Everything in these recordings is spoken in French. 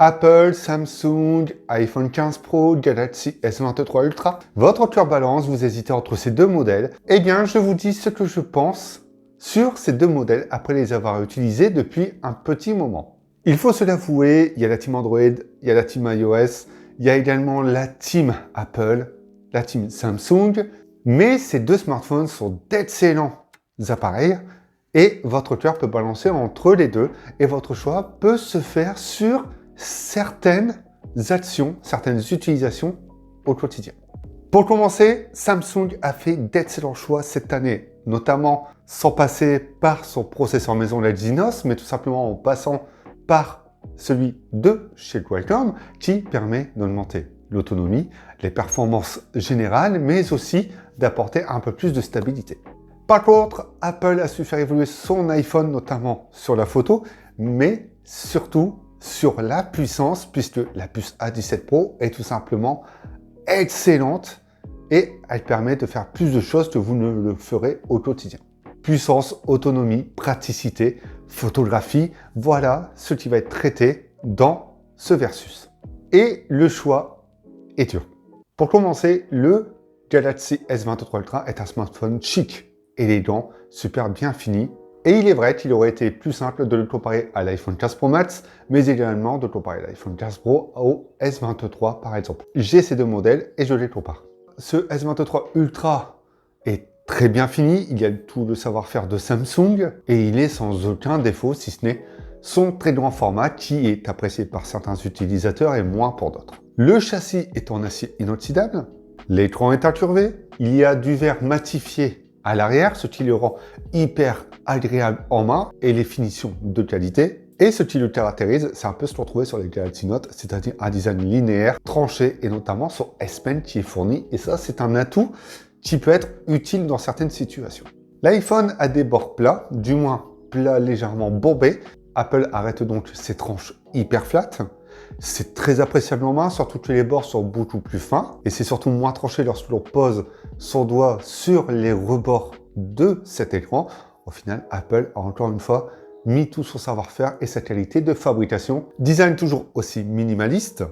Apple, Samsung, iPhone 15 Pro, Galaxy S23 Ultra. Votre cœur balance, vous hésitez entre ces deux modèles. Eh bien, je vous dis ce que je pense sur ces deux modèles après les avoir utilisés depuis un petit moment. Il faut se l'avouer, il y a la team Android, il y a la team iOS, il y a également la team Apple, la team Samsung, mais ces deux smartphones sont d'excellents appareils et votre cœur peut balancer entre les deux et votre choix peut se faire sur certaines actions, certaines utilisations au quotidien. Pour commencer, Samsung a fait d'excellents choix cette année, notamment sans passer par son processeur maison la Exynos, mais tout simplement en passant par celui de chez Qualcomm qui permet d'augmenter l'autonomie, les performances générales, mais aussi d'apporter un peu plus de stabilité. Par contre, Apple a su faire évoluer son iPhone, notamment sur la photo, mais surtout sur la puissance, puisque la puce A17 Pro est tout simplement excellente et elle permet de faire plus de choses que vous ne le ferez au quotidien. Puissance, autonomie, praticité, photographie, voilà ce qui va être traité dans ce versus. Et le choix est dur. Pour commencer, le Galaxy S23 Ultra est un smartphone chic, élégant, super bien fini. Et il est vrai qu'il aurait été plus simple de le comparer à l'iPhone 15 Pro Max, mais également de comparer l'iPhone 15 Pro au S23 par exemple. J'ai ces deux modèles et je les compare. Ce S23 Ultra est très bien fini, il y a tout le savoir-faire de Samsung et il est sans aucun défaut, si ce n'est son très grand format qui est apprécié par certains utilisateurs et moins pour d'autres. Le châssis est en acier inoxydable, l'écran est incurvé, il y a du verre matifié à l'arrière, ce qui le rend hyper agréable en main et les finitions de qualité. Et ce qui le caractérise, c'est un peu ce qu'on trouvait sur les Galaxy Note, c'est-à-dire un design linéaire, tranché et notamment son S Pen qui est fourni. Et ça, c'est un atout qui peut être utile dans certaines situations. L'iPhone a des bords plats, du moins plats légèrement bombés. Apple arrête donc ses tranches hyper flat. C'est très appréciable en main, surtout que les bords sont beaucoup plus fins. Et c'est surtout moins tranché lorsque l'on pose son doigt sur les rebords de cet écran. Au final, Apple a encore une fois mis tout son savoir-faire et sa qualité de fabrication. Design toujours aussi minimaliste.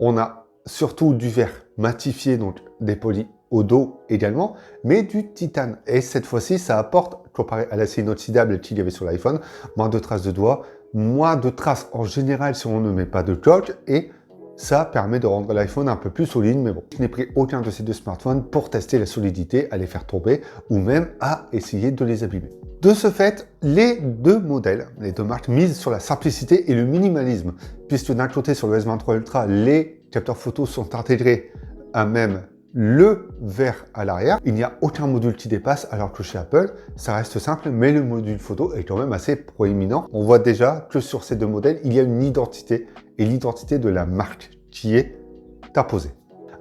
On a surtout du verre matifié, donc des polis au dos également, mais du titane. Et cette fois-ci, ça apporte, comparé à l'acier inoxydable qu'il y avait sur l'iPhone, moins de traces de doigts, moins de traces en général si on ne met pas de coque, et ça permet de rendre l'iPhone un peu plus solide, mais bon. Je n'ai pris aucun de ces deux smartphones pour tester la solidité, à les faire tomber, ou même à essayer de les abîmer. De ce fait, les deux modèles, les deux marques misent sur la simplicité et le minimalisme, puisque d'un côté sur le S23 Ultra, les capteurs photos sont intégrés à même le verre à l'arrière. Il n'y a aucun module qui dépasse, alors que chez Apple, ça reste simple, mais le module photo est quand même assez proéminent. On voit déjà que sur ces deux modèles, il y a une identité, et l'identité de la marque qui est imposée.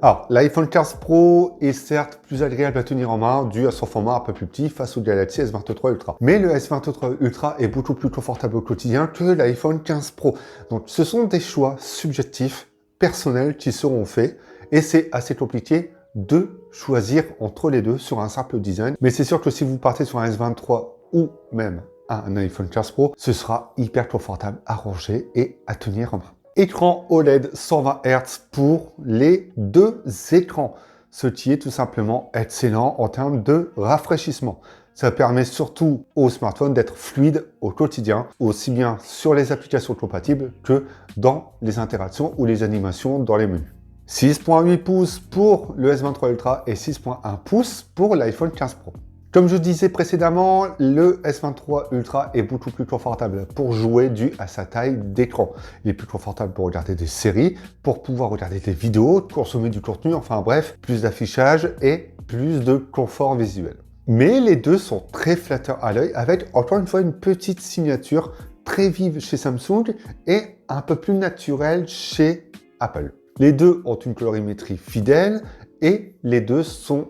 Alors, l'iPhone 15 Pro est certes plus agréable à tenir en main, dû à son format un peu plus petit face au Galaxy S23 Ultra. Mais le S23 Ultra est beaucoup plus confortable au quotidien que l'iPhone 15 Pro. Donc, ce sont des choix subjectifs, personnels, qui seront faits, et c'est assez compliqué de choisir entre les deux sur un simple design. Mais c'est sûr que si vous partez sur un S23 ou même un iPhone 15 Pro, ce sera hyper confortable à ranger et à tenir en main. Écran OLED 120 Hz pour les deux écrans, ce qui est tout simplement excellent en termes de rafraîchissement. Ça permet surtout au smartphone d'être fluide au quotidien, aussi bien sur les applications compatibles que dans les interactions ou les animations dans les menus. 6.8 pouces pour le S23 Ultra et 6.1 pouces pour l'iPhone 15 Pro. Comme je disais précédemment, le S23 Ultra est beaucoup plus confortable pour jouer dû à sa taille d'écran. Il est plus confortable pour regarder des séries, pour pouvoir regarder des vidéos, consommer du contenu, enfin bref, plus d'affichage et plus de confort visuel. Mais les deux sont très flatteurs à l'œil avec encore une fois une petite signature très vive chez Samsung et un peu plus naturelle chez Apple. Les deux ont une colorimétrie fidèle et les deux sont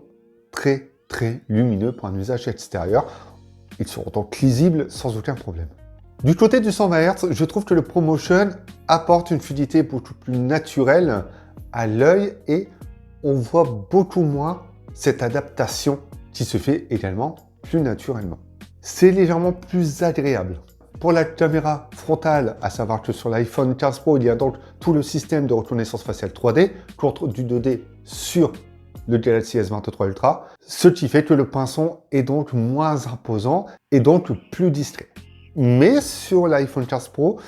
très lumineux pour un usage extérieur. Ils seront donc lisibles sans aucun problème. Du côté du 120 Hz, je trouve que le ProMotion apporte une fluidité beaucoup plus naturelle à l'œil et on voit beaucoup moins cette adaptation qui se fait également plus naturellement. C'est légèrement plus agréable. Pour la caméra frontale, à savoir que sur l'iPhone 15 Pro, il y a donc tout le système de reconnaissance faciale 3D contre du 2D sur le Galaxy S23 Ultra, ce qui fait que le pinceau est donc moins imposant et donc plus discret. Mais sur l'iPhone 15 Pro,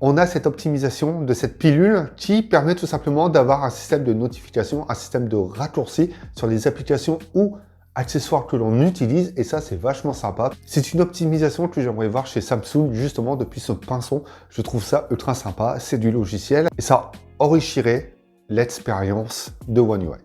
on a cette optimisation de cette pilule qui permet tout simplement d'avoir un système de notification, un système de raccourci sur les applications ou accessoires que l'on utilise, et ça c'est vachement sympa. C'est une optimisation que j'aimerais voir chez Samsung justement depuis ce pinceau. Je trouve ça ultra sympa, c'est du logiciel et ça enrichirait l'expérience de One UI.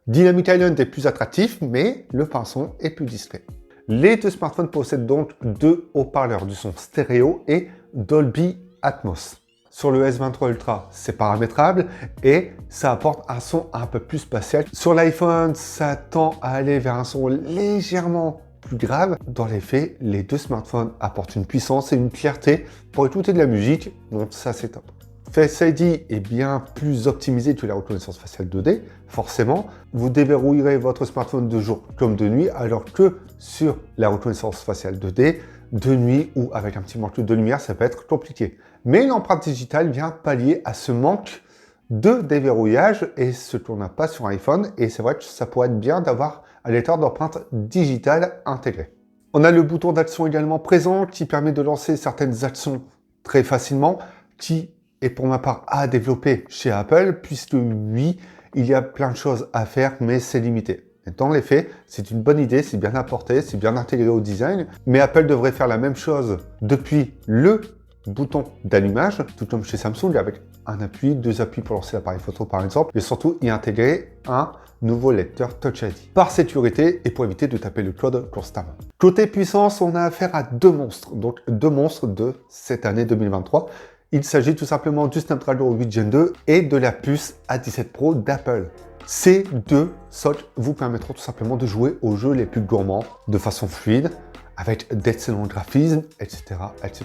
Dynamic Island est plus attractif, mais le pinceau est plus discret. Les deux smartphones possèdent donc deux haut-parleurs du son stéréo et Dolby Atmos. Sur le S23 Ultra, c'est paramétrable et ça apporte un son un peu plus spatial. Sur l'iPhone, ça tend à aller vers un son légèrement plus grave. Dans les faits, les deux smartphones apportent une puissance et une clarté pour écouter de la musique, donc ça c'est top. Face ID est bien plus optimisé que la reconnaissance faciale 2D, forcément. Vous déverrouillerez votre smartphone de jour comme de nuit, alors que sur la reconnaissance faciale 2D, de nuit ou avec un petit manque de lumière, ça peut être compliqué. Mais l'empreinte digitale vient pallier à ce manque de déverrouillage et ce qu'on n'a pas sur iPhone. Et c'est vrai que ça pourrait être bien d'avoir un lecteur d'empreinte digitale intégré. On a le bouton d'action également présent qui permet de lancer certaines actions très facilement, qui est pour ma part à développer chez Apple, puisque oui, il y a plein de choses à faire, mais c'est limité. Dans les faits, c'est une bonne idée, c'est bien apporté, c'est bien intégré au design, mais Apple devrait faire la même chose depuis le bouton d'allumage, tout comme chez Samsung, avec un appui, deux appuis pour lancer l'appareil photo par exemple, et surtout y intégrer un nouveau lecteur Touch ID, par sécurité et pour éviter de taper le code constamment. Côté puissance, on a affaire à deux monstres, donc deux monstres de cette année 2023. Il s'agit tout simplement du Snapdragon 8 Gen 2 et de la puce A17 Pro d'Apple. Ces deux sockets vous permettront tout simplement de jouer aux jeux les plus gourmands de façon fluide, avec d'excellents graphismes, etc., etc.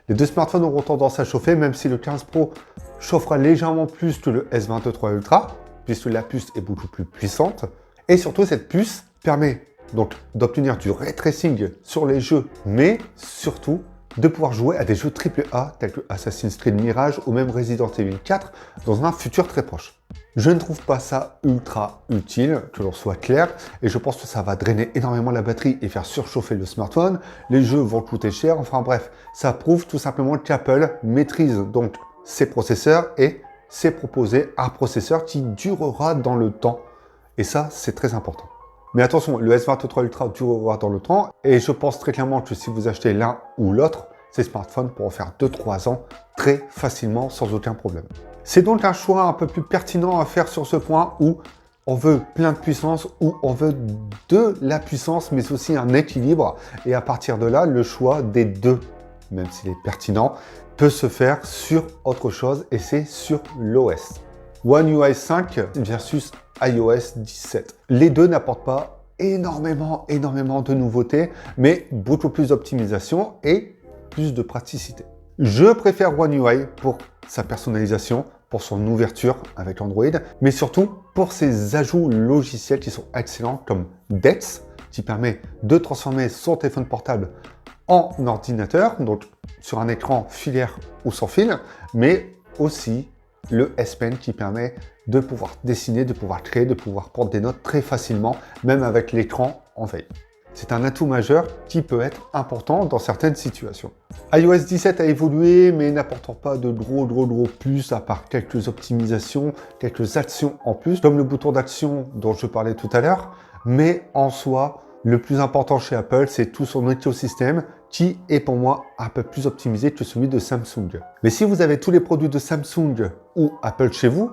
Les deux smartphones auront tendance à chauffer, même si le 15 Pro chauffera légèrement plus que le S23 Ultra, puisque la puce est beaucoup plus puissante. Et surtout, cette puce permet donc d'obtenir du ray tracing sur les jeux, mais surtout de pouvoir jouer à des jeux AAA tels que Assassin's Creed Mirage ou même Resident Evil 4 dans un futur très proche. Je ne trouve pas ça ultra utile, que l'on soit clair, et je pense que ça va drainer énormément la batterie et faire surchauffer le smartphone. Les jeux vont coûter cher, enfin bref, ça prouve tout simplement qu'Apple maîtrise donc ses processeurs et sait proposer un processeur qui durera dans le temps. Et ça, c'est très important. Mais attention, le S23 Ultra durera dans le temps, et je pense très clairement que si vous achetez l'un ou l'autre, ces smartphones pourront faire 2-3 ans très facilement sans aucun problème. C'est donc un choix un peu plus pertinent à faire sur ce point où on veut plein de puissance, où on veut de la puissance, mais aussi un équilibre. Et à partir de là, le choix des deux, même s'il est pertinent, peut se faire sur autre chose, et c'est sur l'OS. One UI 5 versus iOS 17. Les deux n'apportent pas énormément de nouveautés, mais beaucoup plus d'optimisation et plus de praticité. Je préfère One UI pour sa personnalisation, pour son ouverture avec Android, mais surtout pour ses ajouts logiciels qui sont excellents comme DeX, qui permet de transformer son téléphone portable en ordinateur, donc sur un écran filaire ou sans fil, mais aussi le S Pen qui permet de pouvoir dessiner, de pouvoir créer, de pouvoir prendre des notes très facilement, même avec l'écran en veille. C'est un atout majeur qui peut être important dans certaines situations. iOS 17 a évolué, mais n'apportant pas de gros plus, à part quelques optimisations, quelques actions en plus, comme le bouton d'action dont je parlais tout à l'heure. Mais en soi, le plus important chez Apple, c'est tout son écosystème qui est pour moi un peu plus optimisé que celui de Samsung. Mais si vous avez tous les produits de Samsung ou Apple chez vous,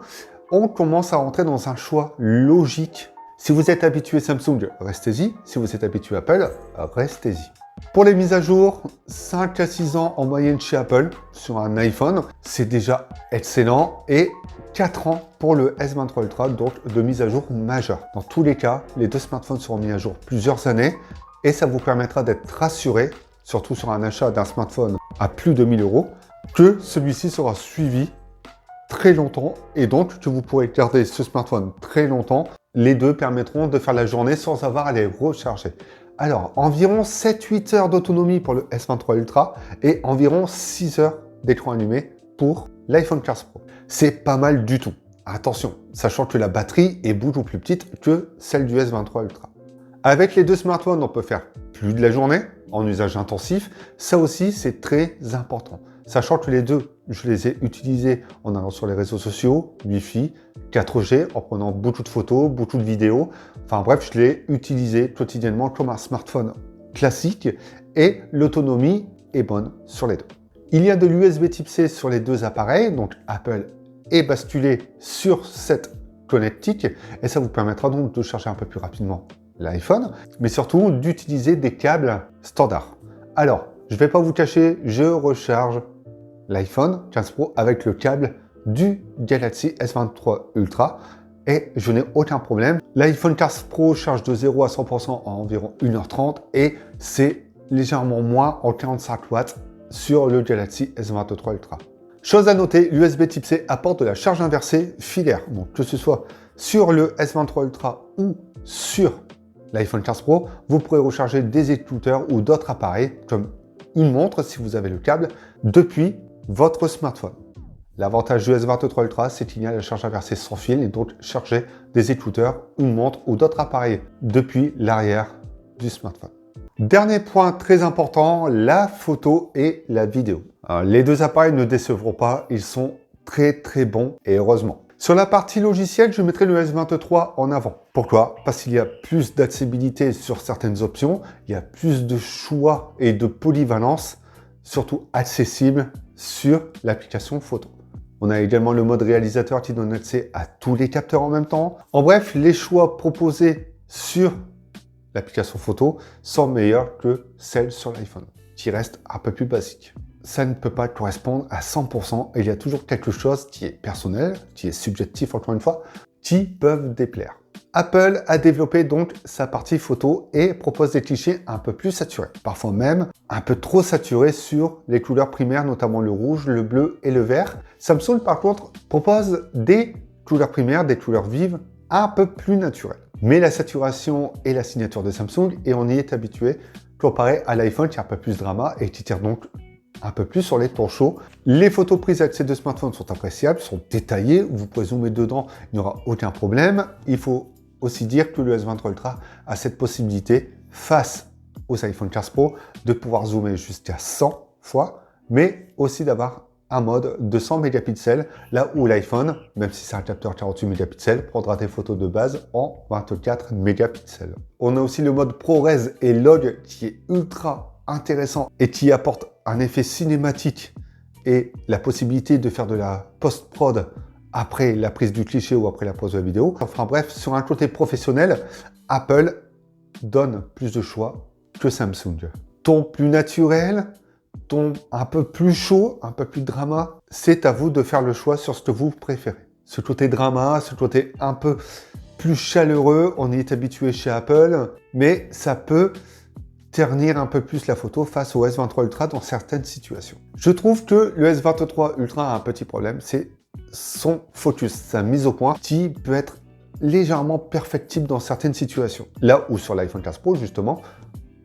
on commence à rentrer dans un choix logique. Si vous êtes habitué Samsung, restez-y. Si vous êtes habitué Apple, restez-y. Pour les mises à jour, 5 à 6 ans en moyenne chez Apple sur un iPhone, c'est déjà excellent. Et 4 ans pour le S23 Ultra, donc de mise à jour majeure. Dans tous les cas, les deux smartphones seront mis à jour plusieurs années et ça vous permettra d'être rassuré, surtout sur un achat d'un smartphone à plus de 1000 €, que celui-ci sera suivi très longtemps et donc que vous pourrez garder ce smartphone très longtemps. Les deux permettront de faire la journée sans avoir à les recharger. Alors, environ 7-8 heures d'autonomie pour le S23 Ultra et environ 6 heures d'écran allumé pour l'iPhone 15 Pro. C'est pas mal du tout. Attention, sachant que la batterie est beaucoup plus petite que celle du S23 Ultra. Avec les deux smartphones, on peut faire plus de la journée en usage intensif. Ça aussi, c'est très important. Sachant que les deux, je les ai utilisés en allant sur les réseaux sociaux, Wi-Fi, 4G, en prenant beaucoup de photos, beaucoup de vidéos. Enfin bref, je l'ai utilisé quotidiennement comme un smartphone classique et l'autonomie est bonne sur les deux. Il y a de l'USB type C sur les deux appareils, donc Apple est basculé sur cette connectique et ça vous permettra donc de charger un peu plus rapidement l'iPhone, mais surtout d'utiliser des câbles standards. Alors, je ne vais pas vous cacher, je recharge l'iPhone 15 Pro avec le câble du Galaxy S23 Ultra et je n'ai aucun problème. L'iPhone 15 Pro charge de 0 à 100% en environ 1h30 et c'est légèrement moins en 45 watts sur le Galaxy S23 Ultra. Chose à noter, l'USB type C apporte de la charge inversée filaire. Donc que ce soit sur le S23 Ultra ou sur l'iPhone 15 Pro, vous pourrez recharger des écouteurs ou d'autres appareils comme une montre si vous avez le câble depuis votre smartphone. L'avantage du S23 Ultra, c'est qu'il y a la charge inversée sans fil et donc charger des écouteurs, une montre ou d'autres appareils depuis l'arrière du smartphone. Dernier point très important, la photo et la vidéo. Alors, les deux appareils ne décevront pas, ils sont très bons et heureusement. Sur la partie logicielle, je mettrai le S23 en avant. Pourquoi? Parce qu'il y a plus d'accessibilité sur certaines options, il y a plus de choix et de polyvalence, surtout accessible sur l'application photo. On a également le mode réalisateur qui donne accès à tous les capteurs en même temps. En bref, les choix proposés sur l'application photo sont meilleurs que celles sur l'iPhone, qui reste un peu plus basique. Ça ne peut pas correspondre à 100% et il y a toujours quelque chose qui est personnel, qui est subjectif encore une fois, qui peuvent déplaire. Apple a développé donc sa partie photo et propose des clichés un peu plus saturés, parfois même un peu trop saturés sur les couleurs primaires, notamment le rouge, le bleu et le vert. Samsung par contre propose des couleurs primaires, des couleurs vives, un peu plus naturelles. Mais la saturation est la signature de Samsung et on y est habitué, comparé à l'iPhone qui est un peu plus drama et qui tire donc un peu plus sur les tons chauds. Les photos prises avec ces deux smartphones sont appréciables, sont détaillées, vous pouvez zoomer dedans, il n'y aura aucun problème. Il faut aussi dire que le S23 Ultra a cette possibilité, face aux iPhone 15 Pro, de pouvoir zoomer jusqu'à 100 fois, mais aussi d'avoir un mode de 100 mégapixels, là où l'iPhone, même si c'est un capteur 48 mégapixels, prendra des photos de base en 24 mégapixels. On a aussi le mode ProRes et Log qui est ultra intéressant et qui apporte un effet cinématique et la possibilité de faire de la post-prod après la prise du cliché ou après la pose de la vidéo. Enfin bref, sur un côté professionnel, Apple donne plus de choix que Samsung. Ton plus naturel, ton un peu plus chaud, un peu plus drama, c'est à vous de faire le choix sur ce que vous préférez. Ce côté drama, ce côté un peu plus chaleureux, on y est habitué chez Apple, mais ça peut ternir un peu plus la photo face au S23 Ultra dans certaines situations. Je trouve que le S23 Ultra a un petit problème, c'est son focus, sa mise au point, qui peut être légèrement perfectible dans certaines situations. Là où sur l'iPhone 15 Pro, justement,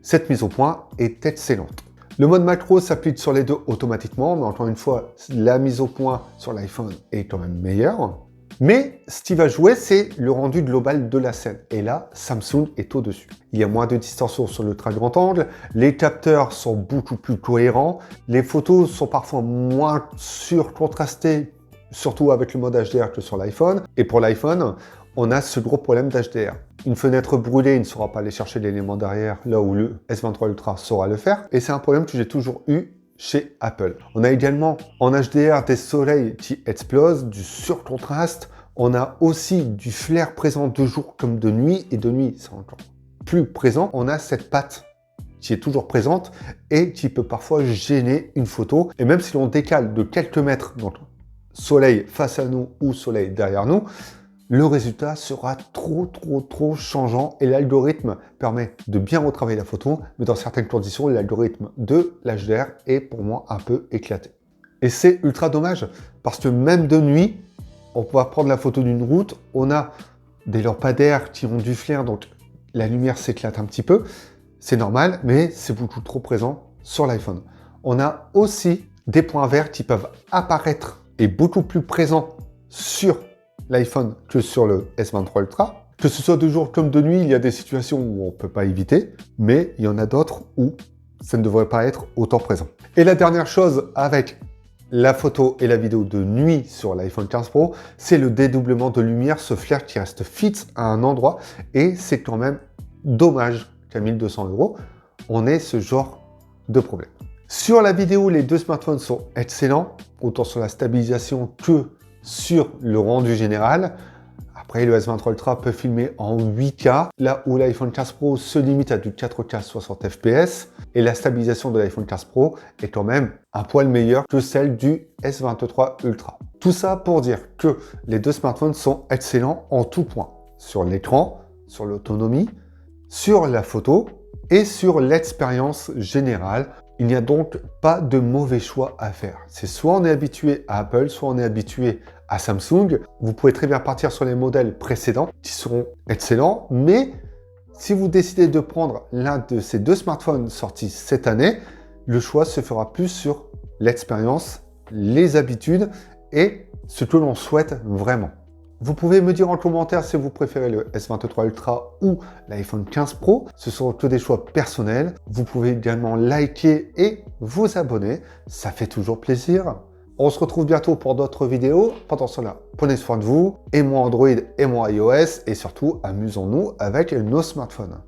cette mise au point est excellente. Le mode macro s'applique sur les deux automatiquement, mais encore une fois, la mise au point sur l'iPhone est quand même meilleure. Mais ce qui va jouer, c'est le rendu global de la scène. Et là, Samsung est au-dessus. Il y a moins de distorsion sur le très grand angle, les capteurs sont beaucoup plus cohérents, les photos sont parfois moins surcontrastées, surtout avec le mode HDR que sur l'iPhone. Et pour l'iPhone, on a ce gros problème d'HDR. Une fenêtre brûlée, il ne saura pas aller chercher l'élément derrière, là où le S23 Ultra saura le faire. Et c'est un problème que j'ai toujours eu chez Apple. On a également en HDR des soleils qui explosent, du surcontraste. On a aussi du flair présent de jour comme de nuit, et de nuit c'est encore plus présent. On a cette patte qui est toujours présente et qui peut parfois gêner une photo. Et même si l'on décale de quelques mètres, donc soleil face à nous ou soleil derrière nous, le résultat sera trop changeant et l'algorithme permet de bien retravailler la photo, mais dans certaines conditions, l'algorithme de l'HDR est pour moi un peu éclaté. Et c'est ultra dommage parce que même de nuit, on va prendre la photo d'une route, on a des lampadaires qui ont du flair, donc la lumière s'éclate un petit peu. c'est normal, mais c'est beaucoup trop présent sur l'iPhone. On a aussi des points verts qui peuvent apparaître et beaucoup plus présents sur l'iPhone que sur le S23 Ultra. Que ce soit de jour comme de nuit, il y a des situations où on ne peut pas éviter, mais il y en a d'autres où ça ne devrait pas être autant présent. Et la dernière chose avec la photo et la vidéo de nuit sur l'iPhone 15 Pro, c'est le dédoublement de lumière, ce flair qui reste fixe à un endroit, et c'est quand même dommage qu'à 1200 €, on ait ce genre de problème. Sur la vidéo, les deux smartphones sont excellents, autant sur la stabilisation que sur le rendu général. Après, le S23 Ultra peut filmer en 8K, là où l'iPhone 15 Pro se limite à du 4K 60 fps, et la stabilisation de l'iPhone 15 Pro est quand même un poil meilleure que celle du S23 Ultra. Tout ça pour dire que les deux smartphones sont excellents en tout point, sur l'écran, sur l'autonomie, sur la photo et sur l'expérience générale. Il n'y a donc pas de mauvais choix à faire. C'est soit on est habitué à Apple, soit on est habitué à Samsung. Vous pouvez très bien partir sur les modèles précédents qui seront excellents, mais si vous décidez de prendre l'un de ces deux smartphones sortis cette année, le choix se fera plus sur l'expérience, les habitudes et ce que l'on souhaite vraiment. Vous pouvez me dire en commentaire si vous préférez le S23 Ultra ou l'iPhone 15 Pro. Ce sont que des choix personnels. Vous pouvez également liker et vous abonner. Ça fait toujours plaisir. On se retrouve bientôt pour d'autres vidéos. Pendant cela, prenez soin de vous. Aimons Android, aimons iOS et surtout, amusons-nous avec nos smartphones.